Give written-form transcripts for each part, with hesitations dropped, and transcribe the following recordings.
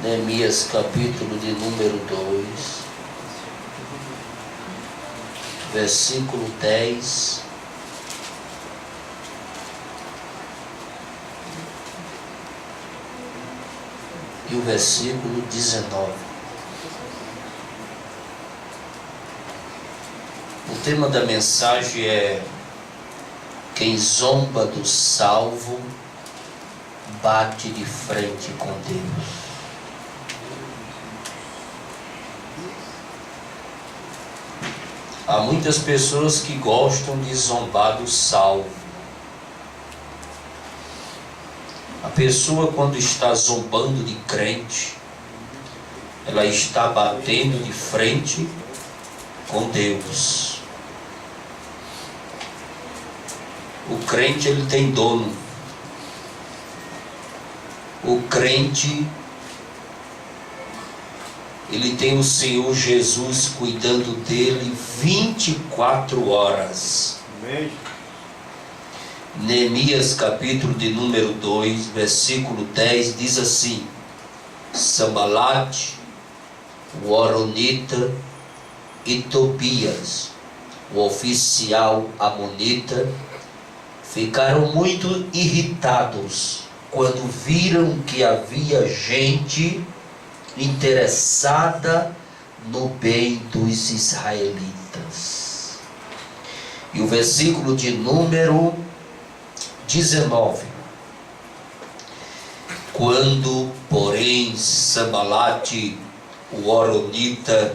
Neemias capítulo de número 2, versículo 10 e o versículo 19. O tema da mensagem é: quem zomba do salvo bate de frente com Deus. Há muitas pessoas que gostam de zombar do salvo. A pessoa, quando está zombando de crente, ela está batendo de frente com Deus. O crente, ele tem dono. O crente, ele tem o Senhor Jesus cuidando dele 24 horas. Amém. Neemias capítulo de número 2, versículo 10 diz assim: Sambalate, o Horonita, e Tobias, o oficial amonita, ficaram muito irritados quando viram que havia gente interessada no bem dos israelitas. E o versículo de número 19: quando, porém, Sambalate, o Horonita,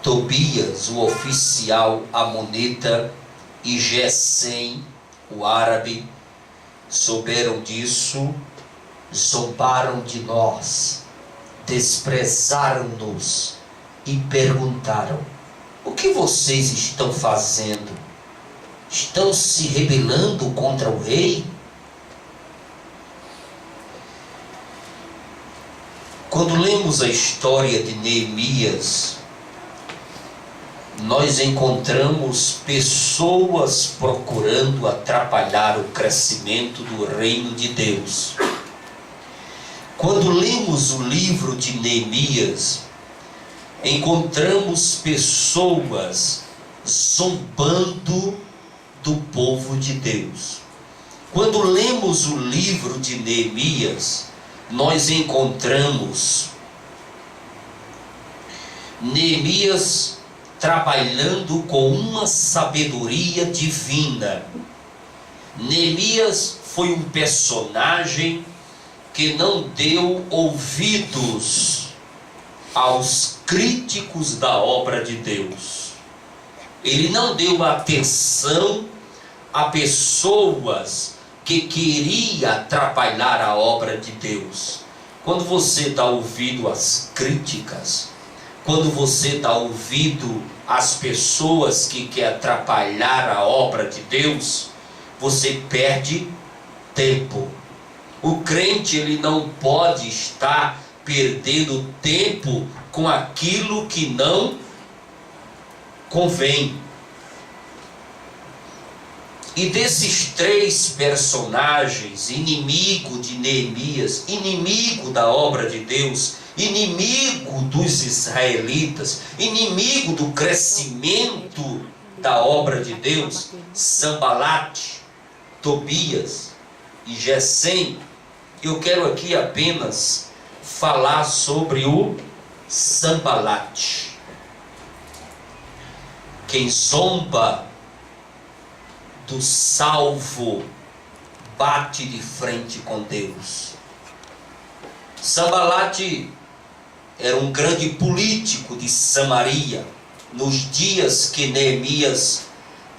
Tobias, o oficial amonita, e Gesem, o árabe, souberam disso, zombaram de nós, desprezaram-nos e perguntaram: o que vocês estão fazendo? Estão se rebelando contra o rei? Quando lemos a história de Neemias, nós encontramos pessoas procurando atrapalhar o crescimento do reino de Deus. Quando lemos o livro de Neemias, encontramos pessoas zombando do povo de Deus. Quando lemos o livro de Neemias, nós encontramos Neemias trabalhando com uma sabedoria divina. Neemias foi um personagem que não deu ouvidos aos críticos da obra de Deus. Ele não deu atenção a pessoas que queriam atrapalhar a obra de Deus. Quando você dá ouvido às críticas, quando você dá ouvido às pessoas que querem atrapalhar a obra de Deus, você perde tempo. O crente, ele não pode estar perdendo tempo com aquilo que não convém. E desses três personagens, inimigo de Neemias, inimigo da obra de Deus, inimigo dos israelitas, inimigo do crescimento da obra de Deus, Sambalate, Tobias e Gesem, eu quero aqui apenas falar sobre o Sambalate. Quem zomba do salvo bate de frente com Deus. Sambalate era um grande político de Samaria, nos dias que Neemias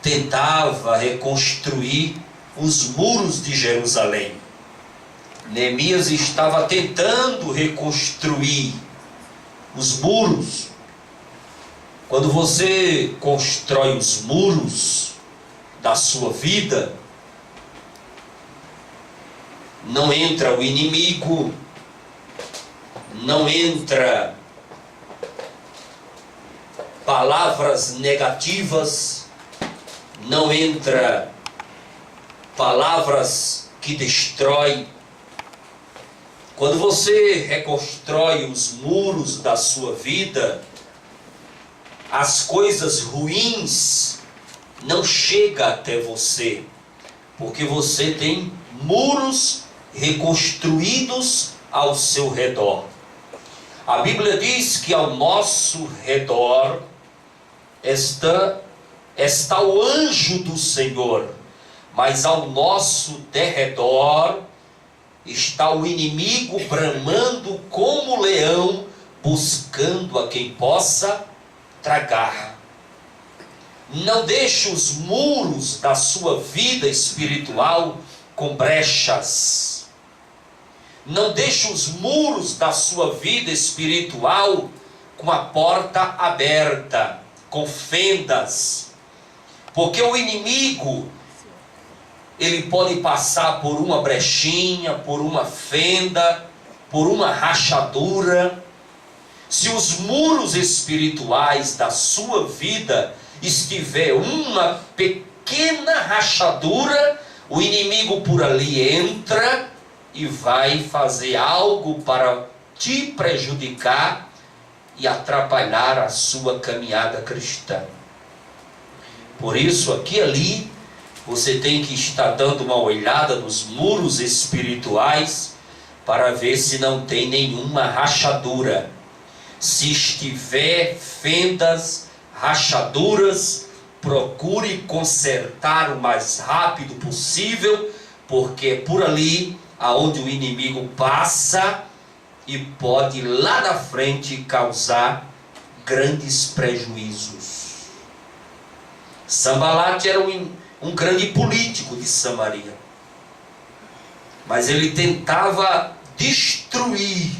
tentava reconstruir os muros de Jerusalém. Neemias estava tentando reconstruir os muros. Quando você constrói os muros da sua vida, não entra o inimigo, não entra palavras negativas, não entra palavras que destroem. Quando você reconstrói os muros da sua vida, as coisas ruins não chegam até você, porque você tem muros reconstruídos ao seu redor. A Bíblia diz que ao nosso redor está o anjo do Senhor, mas ao nosso derredor está o inimigo bramando como leão, buscando a quem possa tragar. Não deixe os muros da sua vida espiritual com brechas. Não deixe os muros da sua vida espiritual com a porta aberta, com fendas. Porque o inimigo, ele pode passar por uma brechinha, por uma fenda, por uma rachadura. Se os muros espirituais da sua vida estiver uma pequena rachadura, o inimigo por ali entra e vai fazer algo para te prejudicar e atrapalhar a sua caminhada cristã. Por isso, aqui e ali, você tem que estar dando uma olhada nos muros espirituais para ver se não tem nenhuma rachadura. Se estiver fendas, rachaduras, procure consertar o mais rápido possível, porque é por ali aonde o inimigo passa e pode lá na frente causar grandes prejuízos. Sambalat era um grande político de Samaria, mas ele tentava destruir,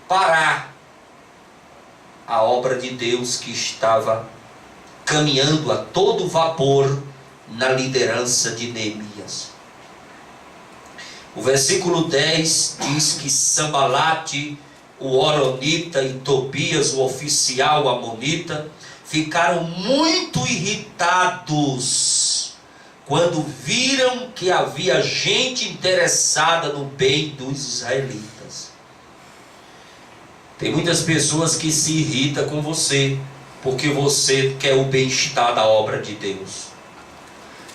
parar a obra de Deus que estava caminhando a todo vapor na liderança de Neemias. O versículo 10 diz que Sambalat, o horonita, e Tobias, o oficial amonita, ficaram muito irritados quando viram que havia gente interessada no bem dos israelitas. Tem muitas pessoas que se irritam com você porque você quer o bem-estar da obra de Deus.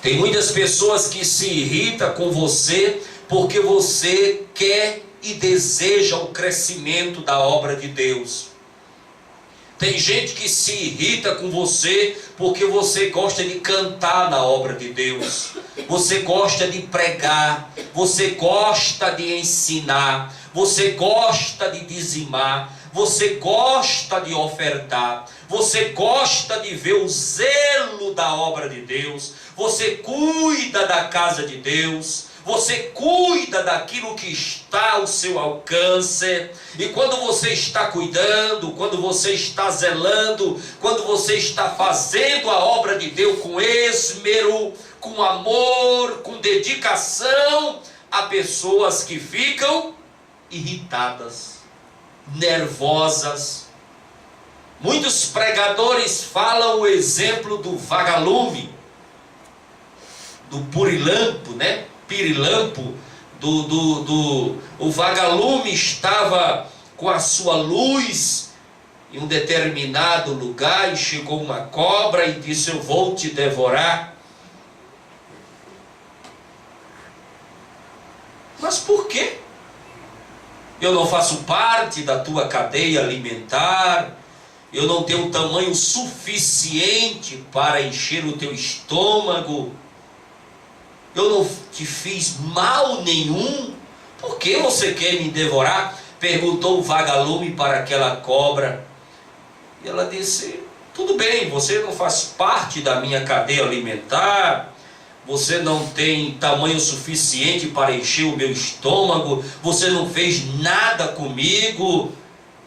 Tem muitas pessoas que se irritam com você porque você quer e deseja o crescimento da obra de Deus. Tem gente que se irrita com você porque você gosta de cantar na obra de Deus. Você gosta de pregar, você gosta de ensinar, você gosta de dizimar, você gosta de ofertar, você gosta de ver o zelo da obra de Deus, você cuida da casa de Deus, você cuida daquilo que está ao seu alcance. E quando você está cuidando, quando você está zelando, quando você está fazendo a obra de Deus com esmero, com amor, com dedicação, há pessoas que ficam irritadas, nervosas. Muitos pregadores falam o exemplo do vagalume, do pirilampo, né? Pirilampo, o vagalume estava com a sua luz em um determinado lugar e chegou uma cobra e disse: eu vou te devorar. Mas por quê? Eu não faço parte da tua cadeia alimentar, eu não tenho tamanho suficiente para encher o teu estômago, eu não te fiz mal nenhum, por que você quer me devorar? Perguntou o vagalume para aquela cobra. E ela disse: tudo bem, você não faz parte da minha cadeia alimentar, você não tem tamanho suficiente para encher o meu estômago, você não fez nada comigo,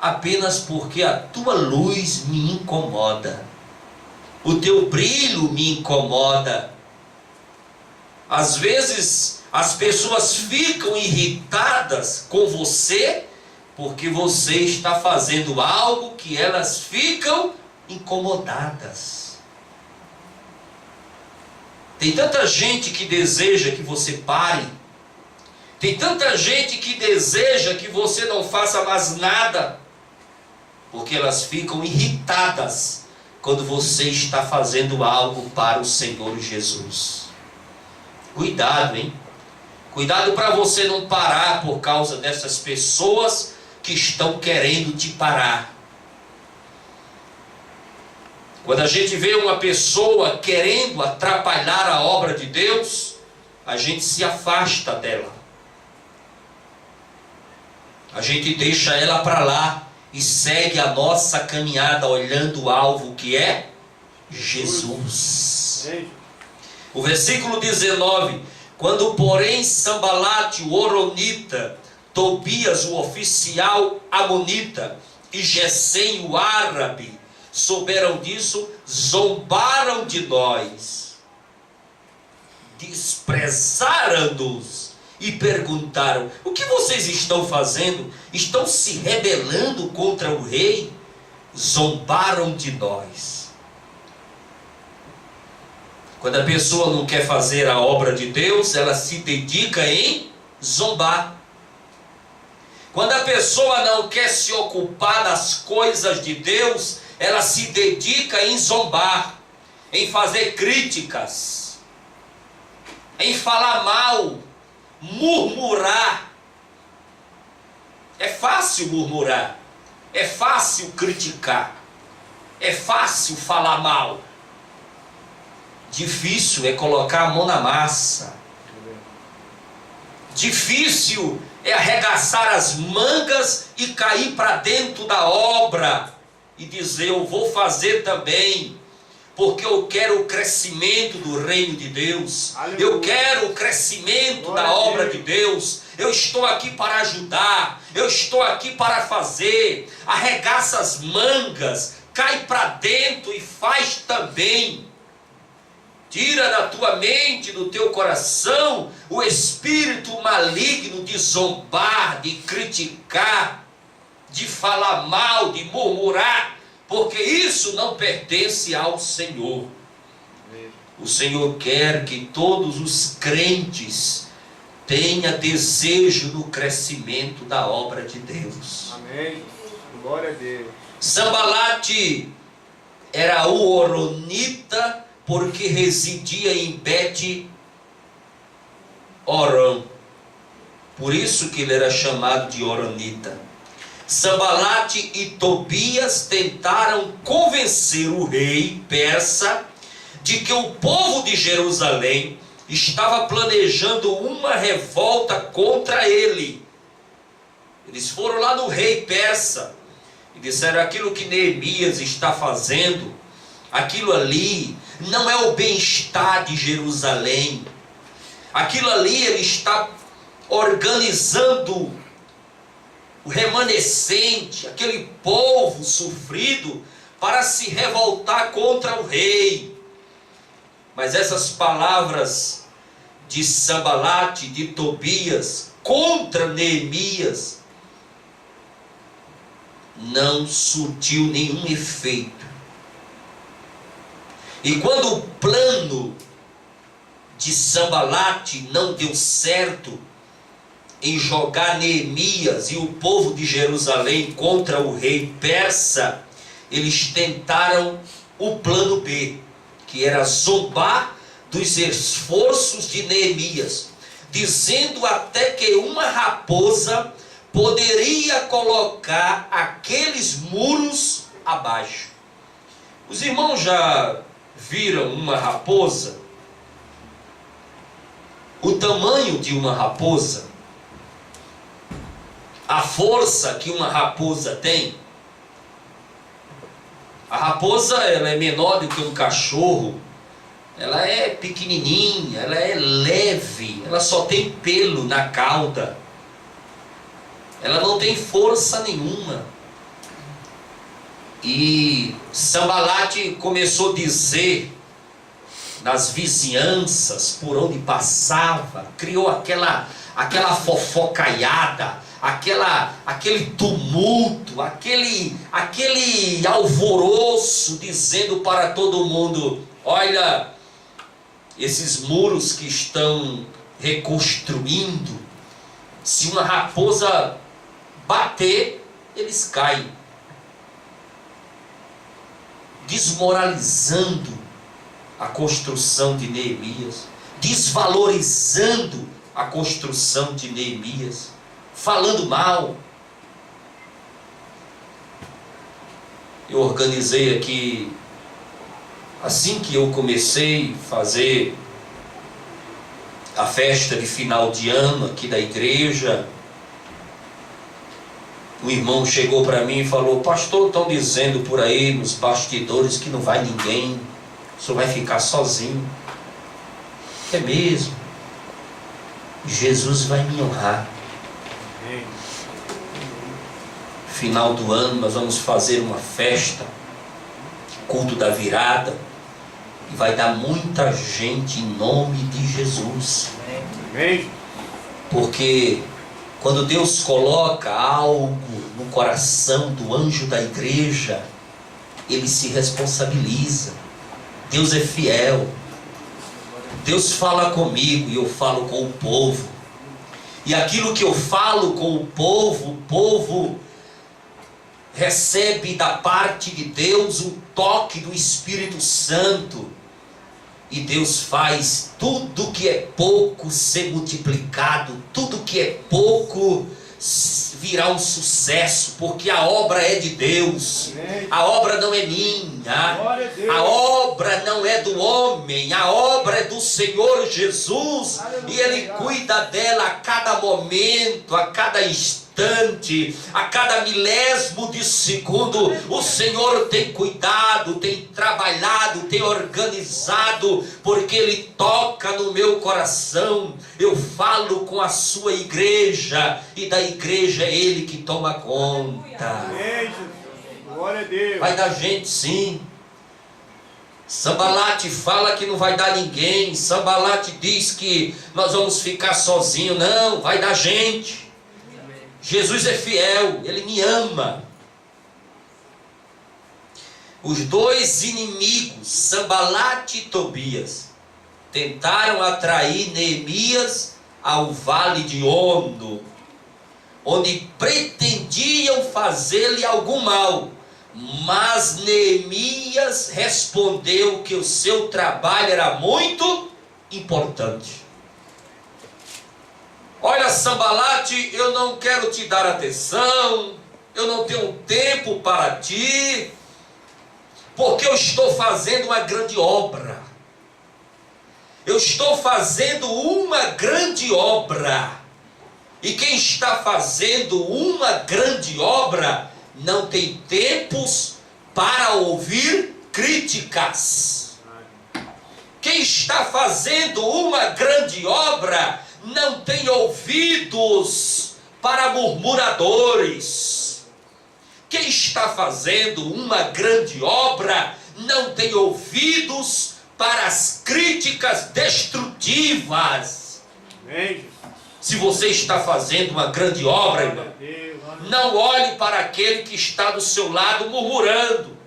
apenas porque a tua luz me incomoda, o teu brilho me incomoda. Às vezes as pessoas ficam irritadas com você porque você está fazendo algo que elas ficam incomodadas. Tem tanta gente que deseja que você pare. Tem tanta gente que deseja que você não faça mais nada, porque elas ficam irritadas quando você está fazendo algo para o Senhor Jesus. Cuidado, hein? Cuidado para você não parar por causa dessas pessoas que estão querendo te parar. Quando a gente vê uma pessoa querendo atrapalhar a obra de Deus, a gente se afasta dela. A gente deixa ela para lá e segue a nossa caminhada olhando o alvo que é Jesus. O versículo 19: quando porém Sambalate, o horonita, Tobias, o oficial amonita, e Gesem, o árabe, souberam disso, zombaram de nós, desprezaram-nos e perguntaram: o que vocês estão fazendo? Estão se rebelando contra o rei? Zombaram de nós. Quando a pessoa não quer fazer a obra de Deus, ela se dedica em zombar. Quando a pessoa não quer se ocupar das coisas de Deus, ela se dedica em zombar, em fazer críticas, em falar mal, murmurar. É fácil murmurar, é fácil criticar, é fácil falar mal. Difícil é colocar a mão na massa. Difícil é arregaçar as mangas e cair para dentro da obra e dizer: eu vou fazer também, porque eu quero o crescimento do reino de Deus. Aleluia. Eu quero o crescimento da obra de Deus. Eu estou aqui para ajudar, eu estou aqui para fazer. Arregaça as mangas, cai para dentro e faz também. Tira da tua mente, do teu coração, o espírito maligno de zombar, de criticar, de falar mal, de murmurar, porque isso não pertence ao Senhor. O Senhor quer que todos os crentes tenham desejo no crescimento da obra de Deus. Amém. Glória a Deus. Sambalate era o horonita, porque residia em Bet-Horon. Por isso que ele era chamado de horonita. Sambalate e Tobias tentaram convencer o rei persa de que o povo de Jerusalém estava planejando uma revolta contra ele. Eles foram lá no rei persa e disseram: aquilo que Neemias está fazendo, aquilo ali não é o bem-estar de Jerusalém. Aquilo ali ele está organizando o remanescente, aquele povo sofrido, para se revoltar contra o rei. Mas essas palavras de Sambalate, de Tobias, contra Neemias, não surtiu nenhum efeito. E quando o plano de Sambalate não deu certo em jogar Neemias e o povo de Jerusalém contra o rei persa, eles tentaram o plano B, que era zombar dos esforços de Neemias, dizendo até que uma raposa poderia colocar aqueles muros abaixo. Os irmãos já viram uma raposa? O tamanho de uma raposa, a força que uma raposa tem. A raposa, ela é menor do que um cachorro, ela é pequenininha, ela é leve, ela só tem pelo na cauda, ela não tem força nenhuma. E Sambalate começou a dizer nas vizinhanças por onde passava, criou aquela fofocaiada, aquele tumulto, aquele alvoroço, dizendo para todo mundo: olha, esses muros que estão reconstruindo, Se uma raposa bater, eles caem, desmoralizando a construção de Neemias, desvalorizando a construção de Neemias, falando mal. Eu organizei aqui, assim que eu comecei a fazer a festa de final de ano aqui da igreja, o irmão chegou para mim e falou: pastor, estão dizendo por aí nos bastidores que não vai ninguém, o senhor vai ficar sozinho. É mesmo? Jesus vai me honrar. Final do ano nós vamos fazer uma festa, culto da virada, e vai dar muita gente em nome de Jesus. Porque quando Deus coloca algo no coração do anjo da igreja, ele se responsabiliza. Deus é fiel. Deus fala comigo e eu falo com o povo. E aquilo que eu falo com o povo recebe da parte de Deus um toque do Espírito Santo. E Deus faz tudo que é pouco ser multiplicado, tudo que é pouco virar um sucesso, porque a obra é de Deus, a obra não é minha, a obra não é do homem, a obra é do Senhor Jesus, e Ele cuida dela a cada momento, a cada instante, a cada milésimo de segundo. O Senhor tem cuidado, tem trabalhado, tem organizado, porque Ele toca no meu coração. Eu falo com a sua igreja, e da igreja é Ele que toma conta. Glória a Deus. Vai dar gente, sim. Sambalate fala que não vai dar ninguém. Sambalate diz que nós vamos ficar sozinhos. Não, vai dar gente. Jesus é fiel, Ele me ama. Os dois inimigos, Sambalate e Tobias, tentaram atrair Neemias ao vale de Ono, onde pretendiam fazer-lhe algum mal. Mas Neemias respondeu que o seu trabalho era muito importante. Olha, Sambalate, eu não quero te dar atenção, eu não tenho tempo para ti, porque eu estou fazendo uma grande obra. Eu estou fazendo uma grande obra. E quem está fazendo uma grande obra não tem tempos para ouvir críticas. Quem está fazendo uma grande obra não tem ouvidos para murmuradores. Quem está fazendo uma grande obra não tem ouvidos para as críticas destrutivas. Se você está fazendo uma grande obra, irmão, não olhe para aquele que está do seu lado murmurando,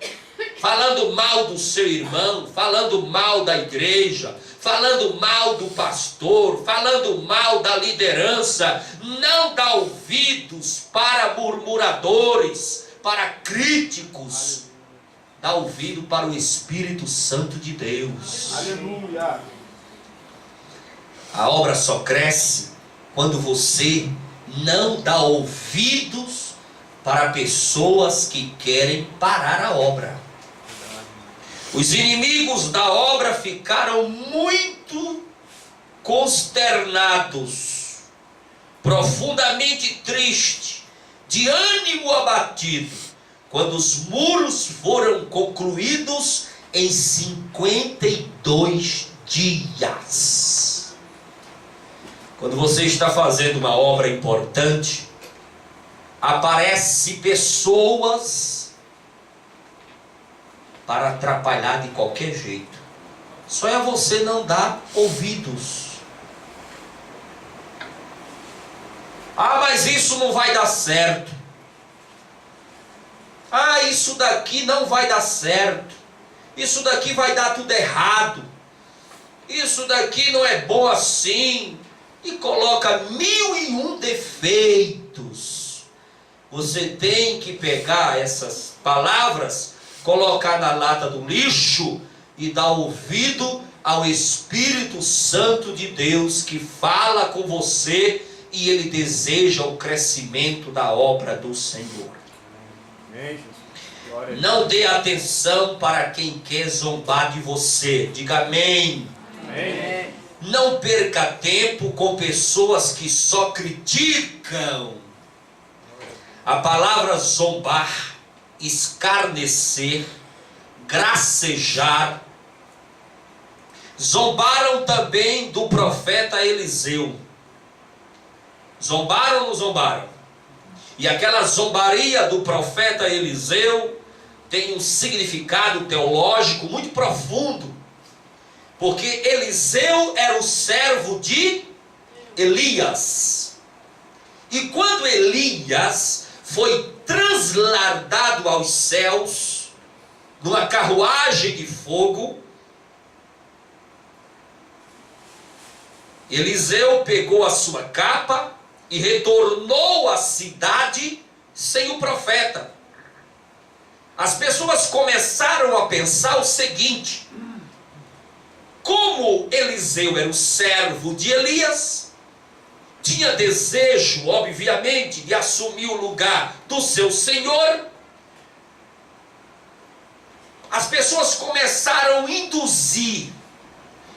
falando mal do seu irmão, falando mal da igreja, falando mal do pastor, falando mal da liderança. Não dá ouvidos para murmuradores, para críticos. Dá ouvido para o Espírito Santo de Deus. Aleluia. A obra só cresce quando você não dá ouvidos para pessoas que querem parar a obra. Os inimigos da obra ficaram muito consternados, profundamente tristes, de ânimo abatido, quando os muros foram concluídos em 52 dias. Quando você está fazendo uma obra importante, aparecem pessoas para atrapalhar de qualquer jeito. Só é você não dar ouvidos. Ah, mas isso não vai dar certo. Ah, isso daqui não vai dar certo. Isso daqui vai dar tudo errado. Isso daqui não é bom assim. e coloca 1001 defeitos. Você tem que pegar essas palavras, colocar na lata do lixo e dar ouvido ao Espírito Santo de Deus que fala com você e ele deseja o crescimento da obra do Senhor. Amém, Jesus. Glória a Deus. Não dê atenção para quem quer zombar de você. Diga amém. Amém. Não perca tempo com pessoas que só criticam. A palavra zombar, escarnecer, gracejar. Zombaram também do profeta Eliseu. Zombaram ou não zombaram? E aquela zombaria do profeta Eliseu tem um significado teológico muito profundo. Porque Eliseu era o servo de Elias. E quando Elias foi transladado aos céus, numa carruagem de fogo, Eliseu pegou a sua capa e retornou à cidade sem o profeta. As pessoas começaram a pensar o seguinte: como Eliseu era o servo de Elias, tinha desejo, obviamente, de assumir o lugar do seu senhor, as pessoas começaram a induzir,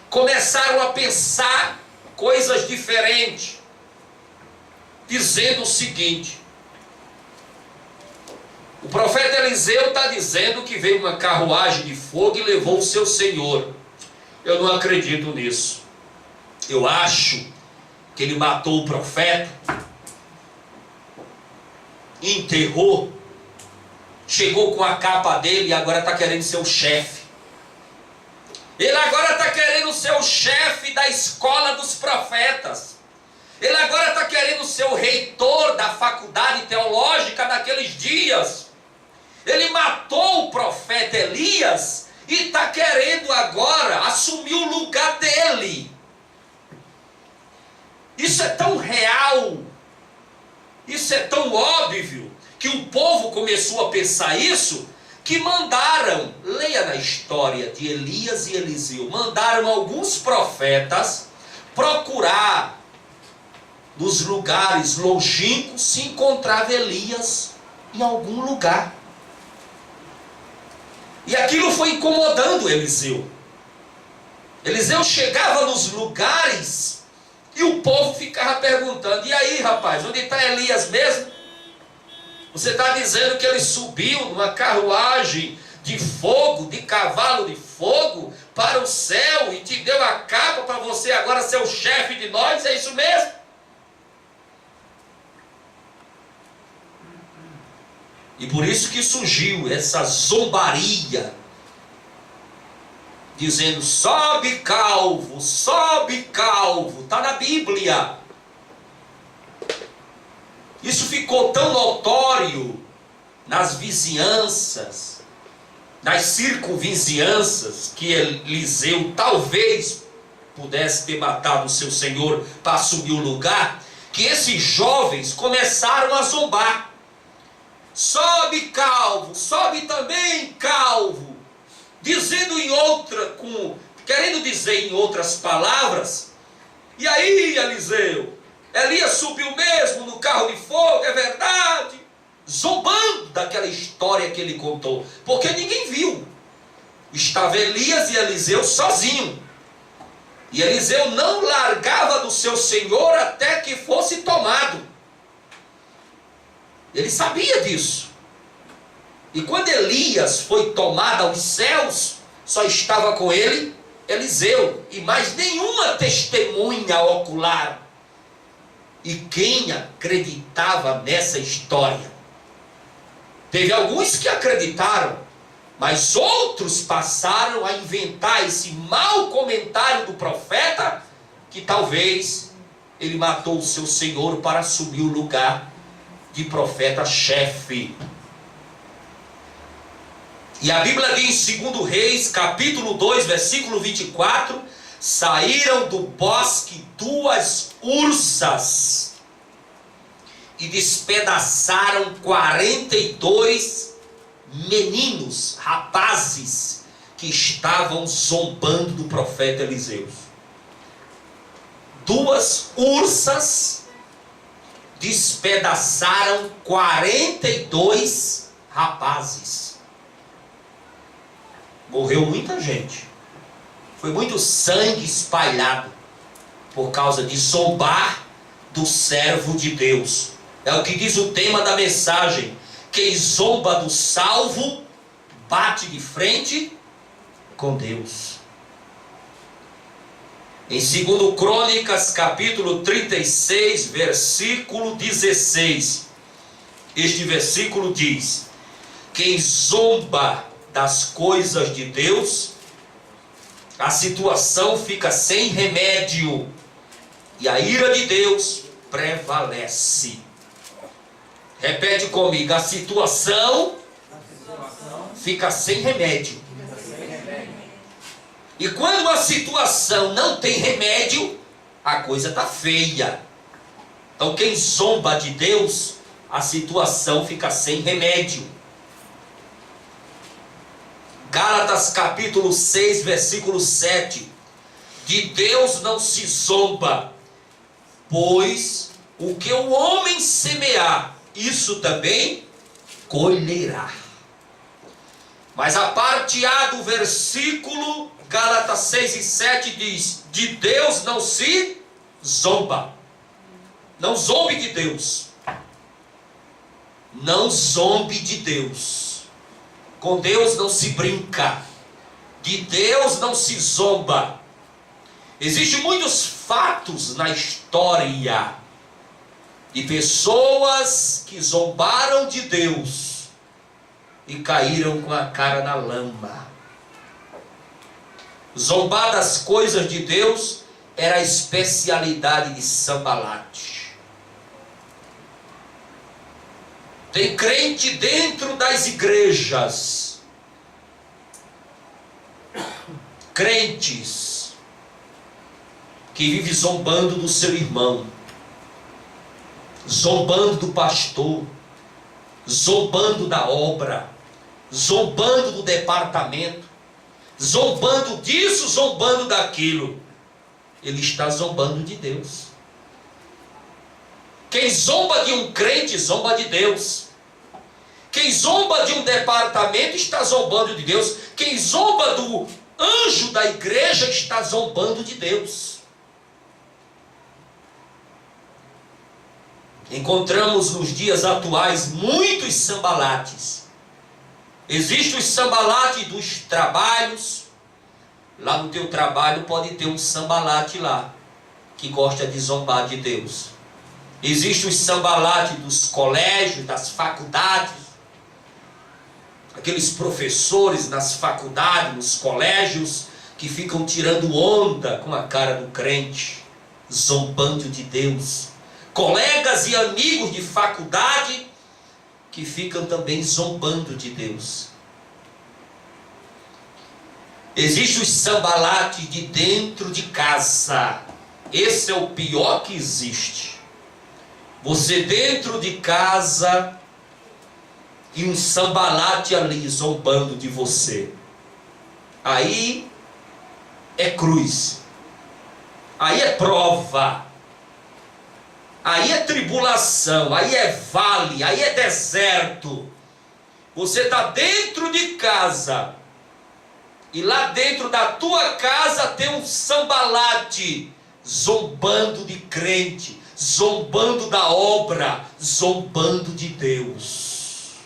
começaram a pensar coisas diferentes, dizendo o seguinte: o profeta Eliseu está dizendo que veio uma carruagem de fogo e levou o seu senhor. Eu não acredito nisso. Eu acho que ele matou o profeta, enterrou, chegou com a capa dele e agora está querendo ser o chefe. Ele agora está querendo ser o chefe da escola dos profetas. Ele agora está querendo ser o reitor da faculdade teológica daqueles dias. Ele matou o profeta Elias e está querendo agora assumir o lugar dele. Isso é tão real, isso é tão óbvio, que o povo começou a pensar isso, que mandaram, leia na história de Elias e Eliseu, mandaram alguns profetas procurar nos lugares longínquos se encontrava Elias em algum lugar. E aquilo foi incomodando Eliseu. Eliseu chegava nos lugares e o povo ficava perguntando: e aí, rapaz, onde está Elias mesmo? Você está dizendo que ele subiu numa carruagem de fogo, de cavalo de fogo, para o céu e te deu a capa para você agora ser o chefe de nós? É isso mesmo? E por isso que surgiu essa zombaria, dizendo: sobe calvo, está na Bíblia. Isso ficou tão notório nas vizinhanças, nas circunvizinhanças, que Eliseu talvez pudesse ter matado o seu senhor para assumir o lugar, que esses jovens começaram a zombar. Sobe calvo, sobe também calvo, dizendo querendo dizer em outras palavras: e aí, Eliseu, Elias subiu mesmo no carro de fogo, é verdade? Zombando daquela história que ele contou, porque ninguém viu. Estava Elias e Eliseu sozinhos, e Eliseu não largava do seu senhor até que fosse tomado. Ele sabia disso. E quando Elias foi tomado aos céus, só estava com ele Eliseu e mais nenhuma testemunha ocular. E quem acreditava nessa história? Teve alguns que acreditaram, mas outros passaram a inventar esse mau comentário do profeta, que talvez ele matou o seu senhor para assumir o lugar de profeta-chefe. E a Bíblia diz em 2 Reis, capítulo 2, versículo 24, saíram do bosque 2 ursas e despedaçaram 42 meninos, rapazes, que estavam zombando do profeta Eliseu. 2 ursas despedaçaram 42 rapazes. Morreu muita gente. Foi muito sangue espalhado por causa de zombar do servo de Deus. É o que diz o tema da mensagem. Quem zomba do salvo bate de frente com Deus. Em 2 Crônicas, capítulo 36, versículo 16. Este versículo diz: quem zomba das coisas de Deus, a situação fica sem remédio e a ira de Deus prevalece. Repete comigo: a situação fica sem remédio. E quando a situação não tem remédio, a coisa está feia. Então quem zomba de Deus, a situação fica sem remédio. Gálatas capítulo 6, versículo 7. De Deus não se zomba, pois o que o homem semear, isso também colherá. Mas a parte A do versículo Gálatas 6 e 7 diz: de Deus não se zomba. Não zombe de Deus. Não zombe de Deus. Com Deus não se brinca. De Deus não se zomba. Existem muitos fatos na história de pessoas que zombaram de Deus e caíram com a cara na lama. Zombar das coisas de Deus era a especialidade de Sambalate. Tem crente dentro das igrejas, crentes que vivem zombando do seu irmão, zombando do pastor, zombando da obra, zombando do departamento, zombando disso, zombando daquilo. Ele está zombando de Deus. Quem zomba de um crente, zomba de Deus. Quem zomba de um departamento, está zombando de Deus. Quem zomba do anjo da igreja, está zombando de Deus. Encontramos nos dias atuais muitos sambalates. Existem os sambalates dos trabalhos. Lá no teu trabalho pode ter um sambalate lá, que gosta de zombar de Deus. Existem os sambalates dos colégios, das faculdades. Aqueles professores nas faculdades, nos colégios, que ficam tirando onda com a cara do crente, zombando de Deus. Colegas e amigos de faculdade que ficam também zombando de Deus. Existem os sambalates de dentro de casa. Esse é o pior que existe. Você dentro de casa e um sambalate ali zombando de você. Aí é cruz. Aí é prova. Aí é tribulação. Aí é vale. Aí é deserto. Você está dentro de casa. E lá dentro da tua casa tem um sambalate zombando de crente, zombando da obra, zombando de Deus.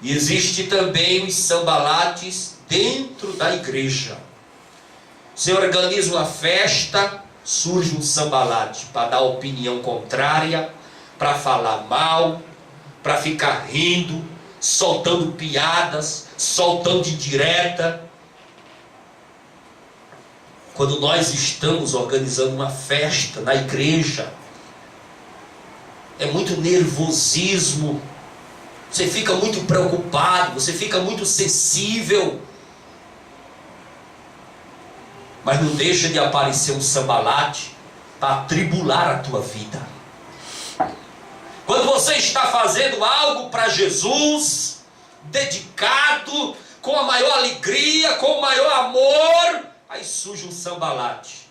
E existe também os sambalates dentro da igreja. Você organiza uma festa, surge um sambalate para dar opinião contrária, para falar mal, para ficar rindo, soltando piadas, soltando indireta. Quando nós estamos organizando uma festa na igreja, é muito nervosismo, você fica muito preocupado, você fica muito sensível. Mas não deixa de aparecer um sambalate para atribular a tua vida. Quando você está fazendo algo para Jesus, dedicado, com a maior alegria, com o maior amor, aí surge um sambalate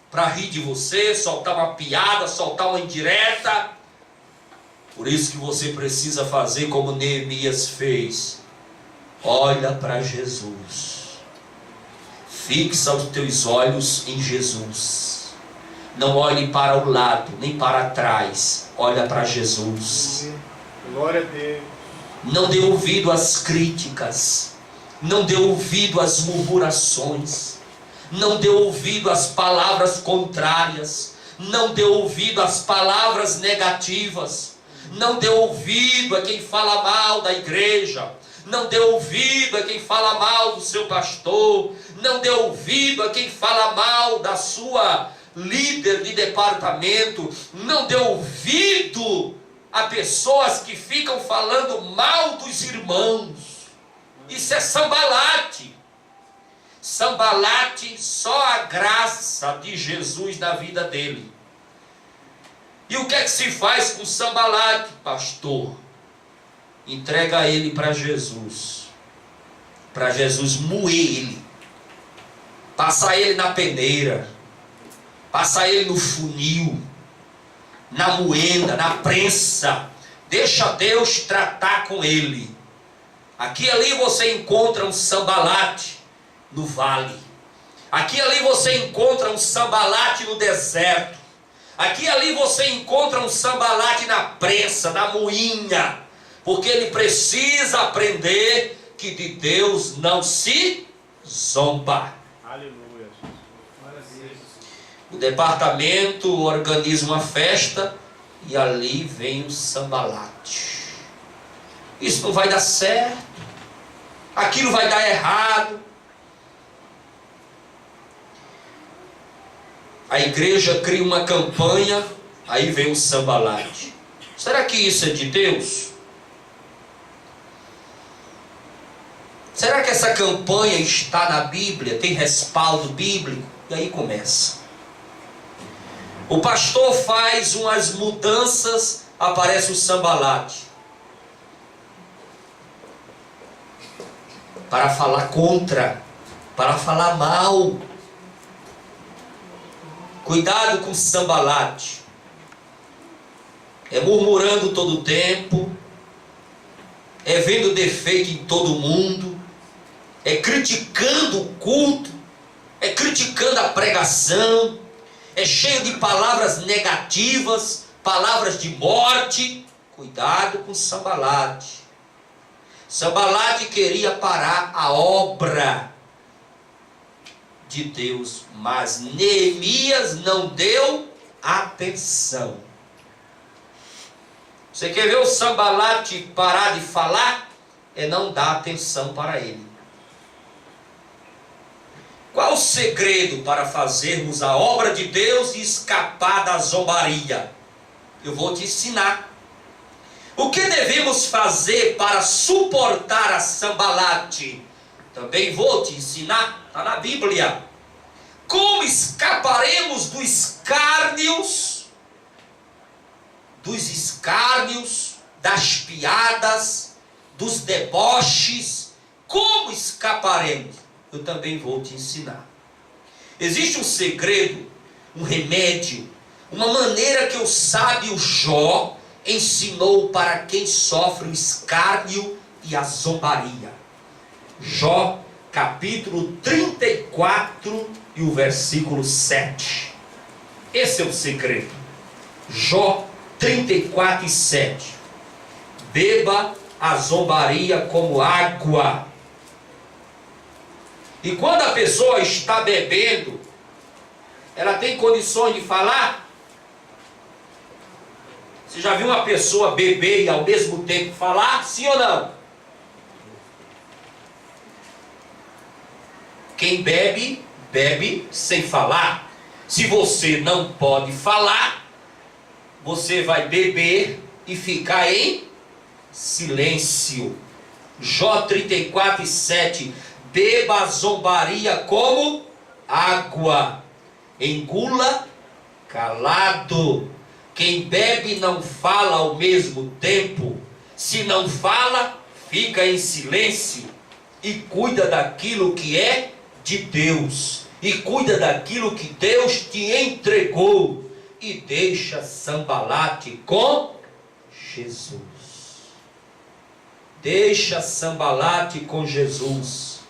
para rir de você, soltar uma piada, soltar uma indireta. Por isso que você precisa fazer como Neemias fez. Olha para Jesus. Fixa os teus olhos em Jesus. Não olhe para o lado, nem para trás. Olha para Jesus. Glória a Deus. Não dê ouvido às críticas. Não dê ouvido às murmurações. Não dê ouvido às palavras contrárias. Não dê ouvido às palavras negativas. Não dê ouvido a quem fala mal da igreja. Não dê ouvido a quem fala mal do seu pastor. Não dê ouvido a quem fala mal da sua líder de departamento. Não dê ouvido a pessoas que ficam falando mal dos irmãos. Isso é sambalate. Sambalate, só a graça de Jesus na vida dele. E o que é que se faz com sambalate, pastor? Entrega ele para Jesus. Para Jesus moer ele. Passar ele na peneira. Passar ele no funil. Na moenda, na prensa. Deixa Deus tratar com ele. Aqui e ali você encontra um sambalate no vale. Aqui e ali você encontra um sambalate no deserto. Aqui e ali você encontra um sambalate na prensa, na moinha. Porque ele precisa aprender que de Deus não se zomba. Aleluia. O departamento organiza uma festa e ali vem o sambalate. Isso não vai dar certo. Aquilo vai dar errado. A igreja cria uma campanha, aí vem o sambalate. Será que isso é de Deus? Será que essa campanha está na Bíblia? Tem respaldo bíblico? E aí começa. O pastor faz umas mudanças, aparece o sambalate. Para falar contra, para falar mal. Cuidado com o sambalate. É murmurando todo o tempo. É vendo defeito em todo mundo. É criticando o culto. É criticando a pregação. É cheio de palavras negativas. Palavras de morte. Cuidado com o sambalate. Sambalate queria parar a obra de Deus, mas Neemias não deu atenção. Você quer ver o sambalate parar de falar? É não dar atenção para ele. Qual o segredo para fazermos a obra de Deus e escapar da zombaria? Eu vou te ensinar. O que devemos fazer para suportar a sambalate? Também vou te ensinar, está na Bíblia. Como escaparemos dos escárnios, das piadas, dos deboches. Como escaparemos? Eu também vou te ensinar. Existe um segredo, um remédio, uma maneira que o sábio Jó ensinou para quem sofre o escárnio e a zombaria. Jó, capítulo 34 e o versículo 7. Esse é o segredo. Jó 34 e 7. Beba a zombaria como água. E quando a pessoa está bebendo, ela tem condições de falar? Você já viu uma pessoa beber e ao mesmo tempo falar? Sim ou não? Quem bebe, bebe sem falar. Se você não pode falar, você vai beber e ficar em silêncio. Jó 34 e 7. Beba a zombaria como água. Engula calado. Quem bebe não fala ao mesmo tempo. Se não fala, fica em silêncio. E cuida daquilo que é de Deus. E cuida daquilo que Deus te entregou. E deixa Sambalate com Jesus. Deixa Sambalate com Jesus.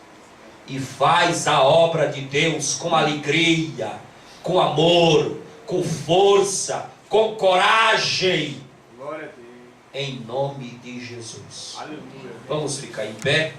E faz a obra de Deus com alegria, com amor, com força, com coragem. Glória a Deus. Em nome de Jesus. Aleluia. Vamos ficar em pé.